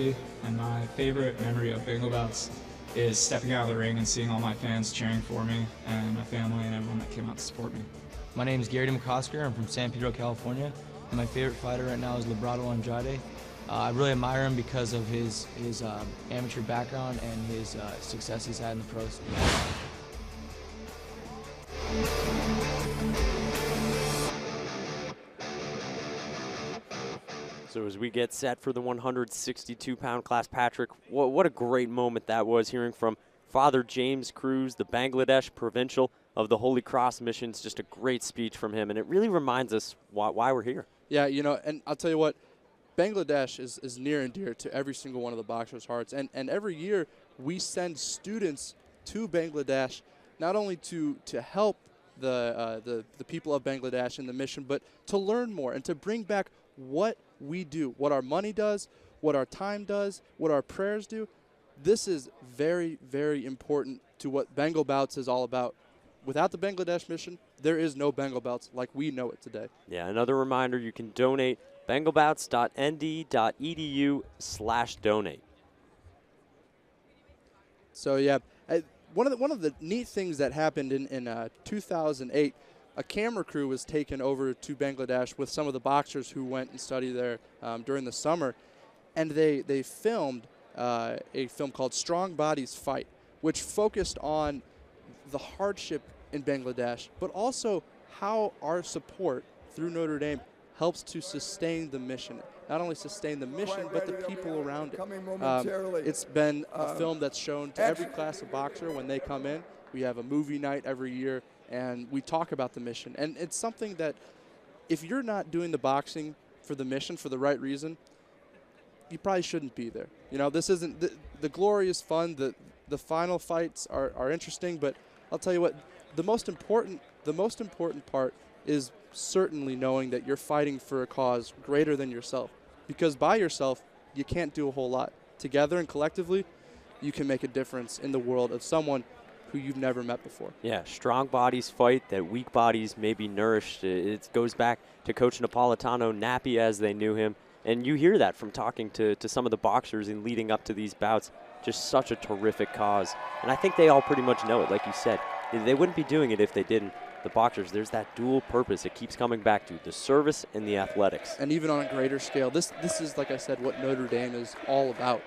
Garrity, and my favorite memory of Bengal Bouts is stepping out of the ring and seeing all my fans cheering for me and my family and everyone that came out to support me. My name is Garrity McCosker. I'm from San Pedro, California. And my favorite fighter right now is Librado Andrade. I really admire him because of his amateur background and his success he's had in the pros. So as we get set for the 162-pound class, Patrick, what a great moment that was, hearing from Father James Cruz, the Bangladesh provincial of the Holy Cross Missions. Just a great speech from him, and it really reminds us why we're here. Yeah, you know, and I'll tell you what, Bangladesh is near and dear to every single one of the boxers' hearts, and every year we send students to Bangladesh not only to help the people of Bangladesh in the mission, but to learn more and to bring back what we do, what our money does, what our time does, what our prayers do. This is very, very important to what Bengal Bouts is all about. Without the Bangladesh mission, there is no Bengal Bouts like we know it today. Yeah, another reminder, you can donate, bengalbouts.nd.edu/donate. So yeah, one of the neat things that happened in 2008, a camera crew was taken over to Bangladesh with some of the boxers who went and studied there during the summer, and they filmed a film called Strong Bodies Fight, which focused on the hardship in Bangladesh, but also how our support through Notre Dame helps to sustain the mission. Not only sustain the mission, but the people around it. It's been a film that's shown to every class of boxer when they come in. We have a movie night every year, and we talk about the mission. And it's something that if you're not doing the boxing for the mission, for the right reason, you probably shouldn't be there. You know, this isn't the glory is fun. The final fights are interesting, but I'll tell you what, the most important part is certainly knowing that you're fighting for a cause greater than yourself. Because by yourself, you can't do a whole lot. Together and collectively, you can make a difference in the world of someone who you've never met before. Yeah, strong bodies fight that weak bodies may be nourished. It goes back to Coach Napolitano, Nappy as they knew him. And you hear that from talking to some of the boxers in leading up to these bouts. Just such a terrific cause. And I think they all pretty much know it, like you said. They wouldn't be doing it if they didn't. The boxers, there's that dual purpose it keeps coming back to, the service and the athletics. And even on a greater scale, this is, like I said, what Notre Dame is all about.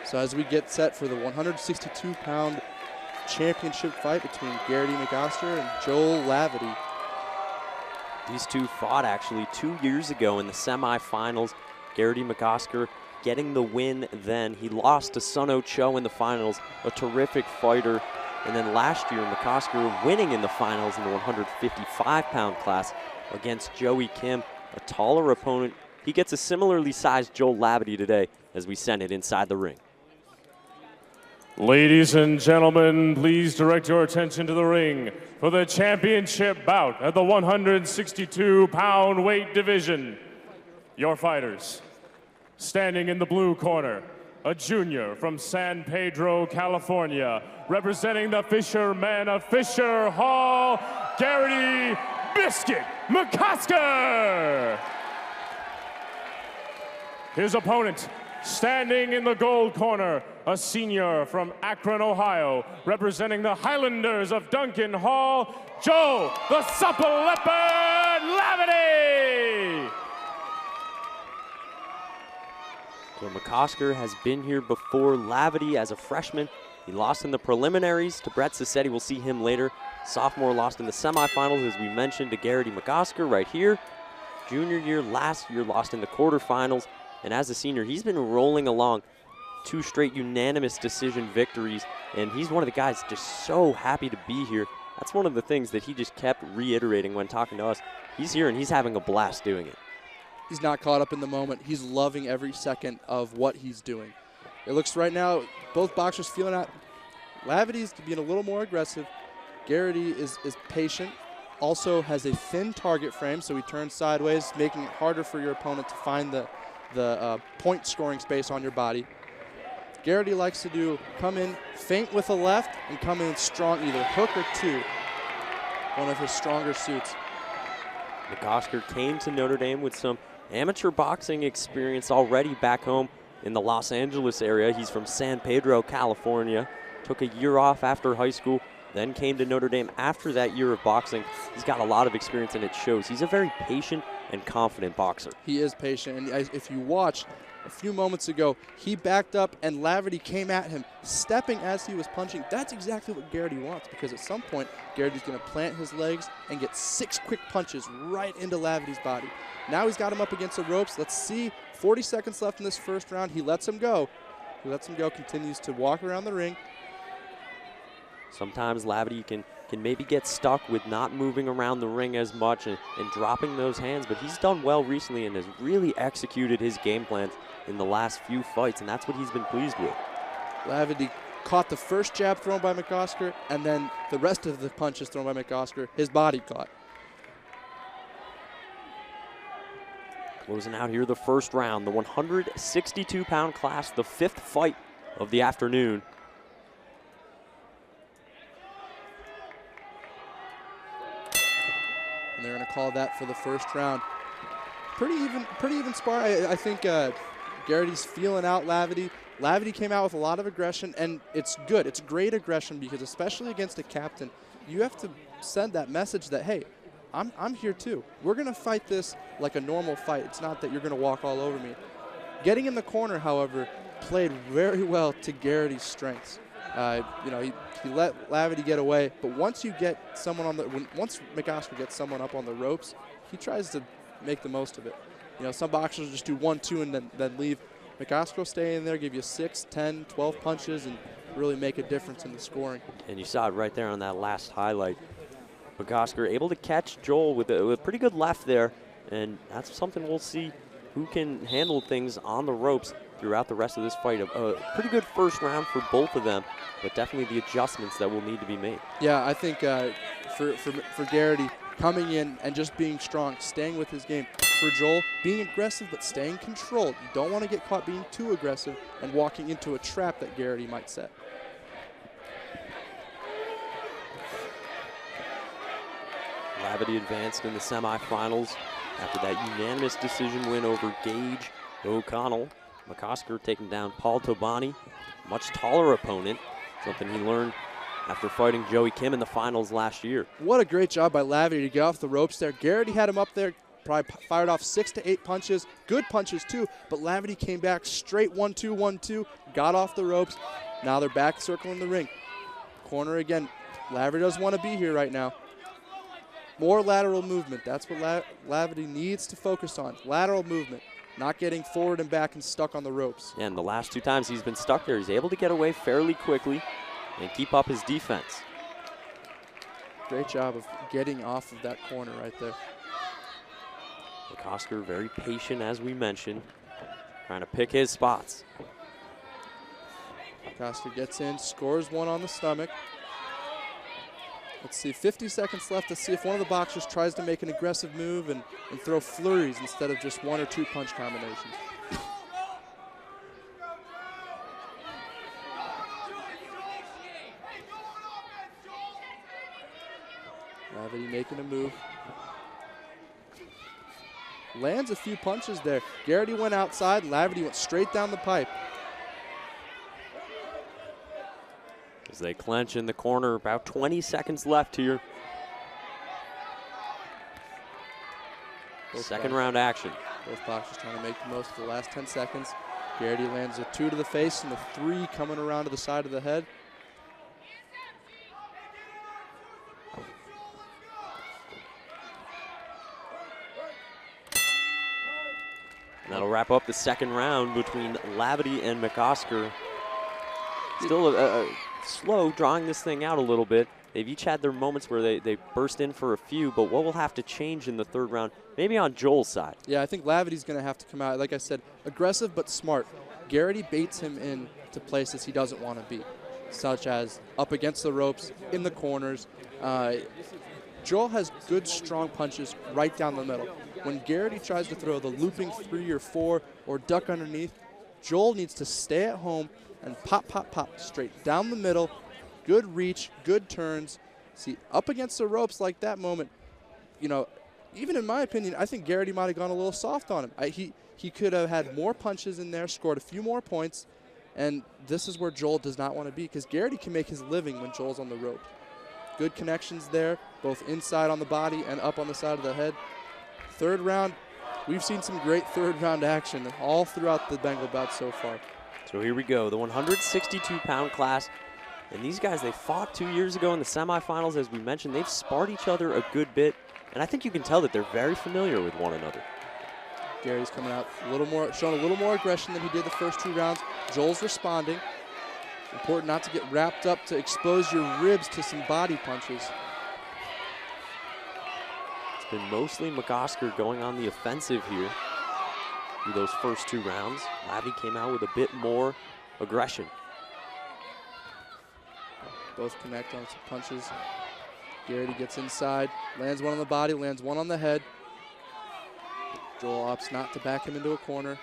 So as we get set for the 162-pound championship fight between Garrity McCosker and Joel Lavity. These two fought actually 2 years ago in the semifinals. Garrity McCosker getting the win then. He lost to Sun Oh Cho in the finals, a terrific fighter. And then last year, McCosker winning in the finals in the 155-pound class against Joey Kim, a taller opponent. He gets a similarly sized Joel Lavity today as we send it inside the ring. Ladies and gentlemen, please direct your attention to the ring for the championship bout at the 162-pound weight division. Your fighters, standing in the blue corner, a junior from San Pedro, California, representing the Fishermen of Fisher Hall, Garrity "Biscuit" McCosker. His opponent, standing in the gold corner, a senior from Akron, Ohio, representing the Highlanders of Duncan Hall, Joe the Supple Leopard Lavity. So McCosker has been here before. Lavity as a freshman, he lost in the preliminaries to Brett Sassetti. We'll see him later. Sophomore lost in the semifinals, as we mentioned, to Garrity McCosker right here. Junior year, last year, lost in the quarterfinals. And as a senior, he's been rolling along. 2 straight unanimous decision victories. And he's one of the guys just so happy to be here. That's one of the things that he just kept reiterating when talking to us. He's here and he's having a blast doing it. He's not caught up in the moment. He's loving every second of what he's doing. It looks right now, both boxers feeling out. Lavity's being a little more aggressive. Garrity is patient. Also has a thin target frame, so he turns sideways, making it harder for your opponent to find the point scoring space on your body. Garrity likes to come in, feint with a left, and come in strong, either hook or 2. One of his stronger suits. McCosker came to Notre Dame with some amateur boxing experience already back home. in the Los Angeles area. He's from San Pedro, California. Took a year off after high school, then came to Notre Dame after that year of boxing. He's got a lot of experience, and it shows. He's a very patient and confident boxer. He is patient, and if you watch a few moments ago, he backed up and Laverty came at him, stepping as he was punching. That's exactly what Garrity wants, because at some point, Garrity's going to plant his legs and get 6 quick punches right into Laverty's body. Now he's got him up against the ropes. Let's see, 40 seconds left in this first round. He lets him go. Continues to walk around the ring. Sometimes Laverty can maybe get stuck with not moving around the ring as much and dropping those hands, but he's done well recently and has really executed his game plans in the last few fights, and that's what he's been pleased with. Laverty caught the first jab thrown by McOsker, and then the rest of the punches thrown by McOsker, his body caught. Closing out here the first round, the 162-pound class, the 5th fight of the afternoon. And they're going to call that for the first round. Pretty even spar. I think Garrity's feeling out Laverty. Laverty came out with a lot of aggression, and it's good. It's great aggression, because especially against a captain, you have to send that message that, hey, I'm here too. We're going to fight this like a normal fight. It's not that you're going to walk all over me. Getting in the corner, however, played very well to Garrity's strengths. He let Laverty get away, but once you get someone once McOsker gets someone up on the ropes, he tries to make the most of it. Some boxers just do 1, 2, and then leave. McOsker will stay in there, give you 6, 10, 12 punches, and really make a difference in the scoring. And you saw it right there on that last highlight. McOsker able to catch Joel with a pretty good left there, and that's something we'll see who can handle things on the ropes throughout the rest of this fight. A pretty good first round for both of them, but definitely the adjustments that will need to be made. Yeah, I think for Garrity, coming in and just being strong, staying with his game. For Joel, being aggressive but staying controlled. You don't want to get caught being too aggressive and walking into a trap that Garrity might set. Laverty advanced in the semifinals after that unanimous decision win over Gage O'Connell. McOsker taking down Paul Tobani, much taller opponent, something he learned after fighting Joey Kim in the finals last year. What a great job by Laverty to get off the ropes there. Garrity had him up there, probably fired off 6 to 8 punches, good punches too, but Laverty came back straight 1, 2, 1, 2, got off the ropes. Now they're back circling the ring. Corner again. Laverty doesn't want to be here right now. More lateral movement. That's what Laverty needs to focus on. Lateral movement, not getting forward and back and stuck on the ropes. Yeah, and the last 2 times he's been stuck there, he's able to get away fairly quickly and keep up his defense. Great job of getting off of that corner right there. McOsker very patient, as we mentioned, trying to pick his spots. McOsker gets in, scores 1 on the stomach. Let's see, 50 seconds left to see if one of the boxers tries to make an aggressive move and throw flurries instead of just 1 or 2 punch combinations. Laverty making a move. Lands a few punches there. Garrity went outside, Laverty went straight down the pipe. As they clench in the corner, about 20 seconds left here. Second round action. Both boxers trying to make the most of the last 10 seconds. Garrity lands a 2 to the face and a 3 coming around to the side of the head. And that'll wrap up the second round between Laverty and McOsker. Still a slow, drawing this thing out a little bit. They've each had their moments where they burst in for a few, but what will have to change in the third round, maybe on Joel's side? Yeah, I think Laverty's going to have to come out, like I said, aggressive but smart. Garrity baits him in to places he doesn't want to be, such as up against the ropes, in the corners. Joel has good, strong punches right down the middle. When Garrity tries to throw the looping 3 or 4 or duck underneath, Joel needs to stay at home and pop, pop, pop, straight down the middle. Good reach, good turns. See, up against the ropes like that moment, even in my opinion, I think Garrity might have gone a little soft on him. He could have had more punches in there, scored a few more points, and this is where Joel does not want to be, because Garrity can make his living when Joel's on the rope. Good connections there, both inside on the body and up on the side of the head. Third round, we've seen some great third round action all throughout the Bengal bout so far. So here we go, the 162-pound class. And these guys, they fought 2 years ago in the semifinals. As we mentioned, they've sparred each other a good bit. And I think you can tell that they're very familiar with one another. Gary's coming out a little more, showing a little more aggression than he did the first 2 rounds. Joel's responding. Important not to get wrapped up to expose your ribs to some body punches. It's been mostly McCosker going on the offensive here through those first 2 rounds. Lavity came out with a bit more aggression. Both connect on some punches. Garrity gets inside, lands one on the body, lands one on the head. Joel opts not to back him into a corner,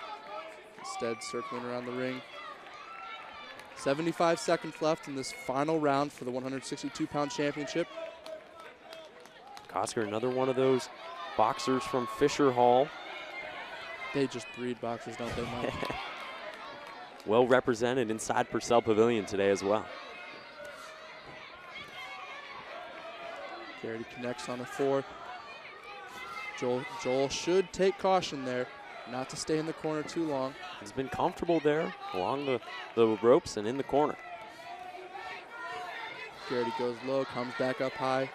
instead circling around the ring. 75 seconds left in this final round for the 162-pound championship. McCosker, another one of those boxers from Fisher Hall. They just breed boxers, don't they, Mike? Well represented inside Purcell Pavilion today as well. Garrity connects on a 4. Joel should take caution there, not to stay in the corner too long. He's been comfortable there along the ropes and in the corner. Garrity goes low, comes back up high.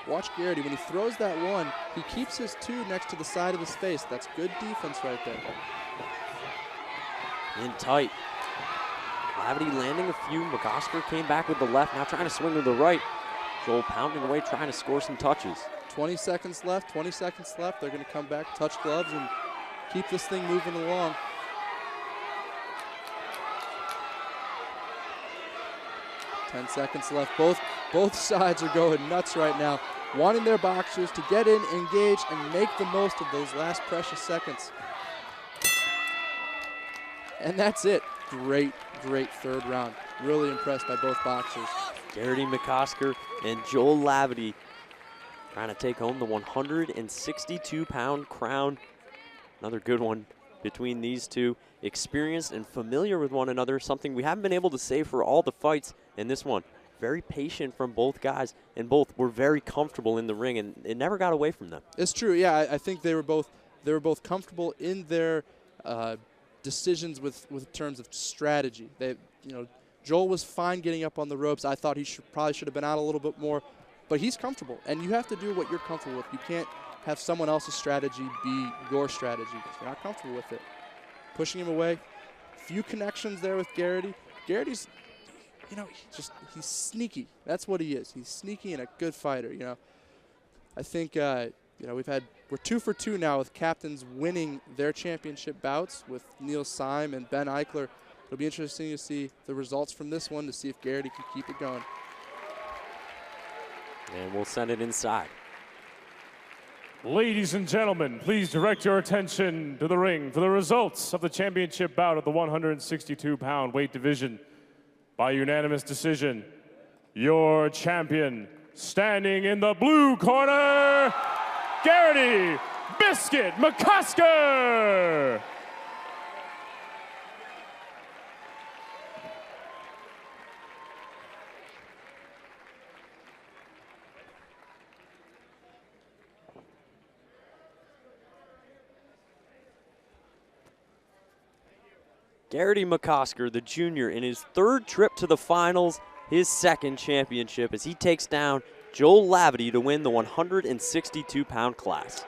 Watch Garrity, when he throws that one, he keeps his 2 next to the side of his face. That's good defense right there. In tight. Lavity landing a few. McCosker came back with the left, now trying to swing with the right. Joel pounding away, trying to score some touches. 20 seconds left, 20 seconds left. They're going to come back, touch gloves, and keep this thing moving along. Ten seconds left. Both sides are going nuts right now, wanting their boxers to get in, engage, and make the most of those last precious seconds. And that's it. Great third round. Really impressed by both boxers. Garrity McCosker and Joel Lavity trying to take home the 162-pound crown. Another good one between these two. Experienced and familiar with one another, something we haven't been able to say for all the fights in this one. Very patient from both guys, and both were very comfortable in the ring, and it never got away from them. It's true, yeah. I think they were both comfortable in their decisions with terms of strategy. Joel was fine getting up on the ropes. I thought he probably should have been out a little bit more, but he's comfortable, and you have to do what you're comfortable with. You can't have someone else's strategy be your strategy because you're not comfortable with it. Pushing him away. Few connections there with Garrity. Garrity's, he's sneaky. That's what he is. He's sneaky and a good fighter. I think we're 2 for 2 now with captains winning their championship bouts with Neil Syme and Ben Eichler. It'll be interesting to see the results from this one to see if Garrity can keep it going. And we'll send it inside. Ladies and gentlemen, please direct your attention to the ring for the results of the championship bout of the 162-pound weight division. By unanimous decision, your champion, standing in the blue corner, Garrity Biscuit McCosker. Garrity McCosker, the junior, in his 3rd trip to the finals, his 2nd championship, as he takes down Joel Lavity to win the 162-pound class.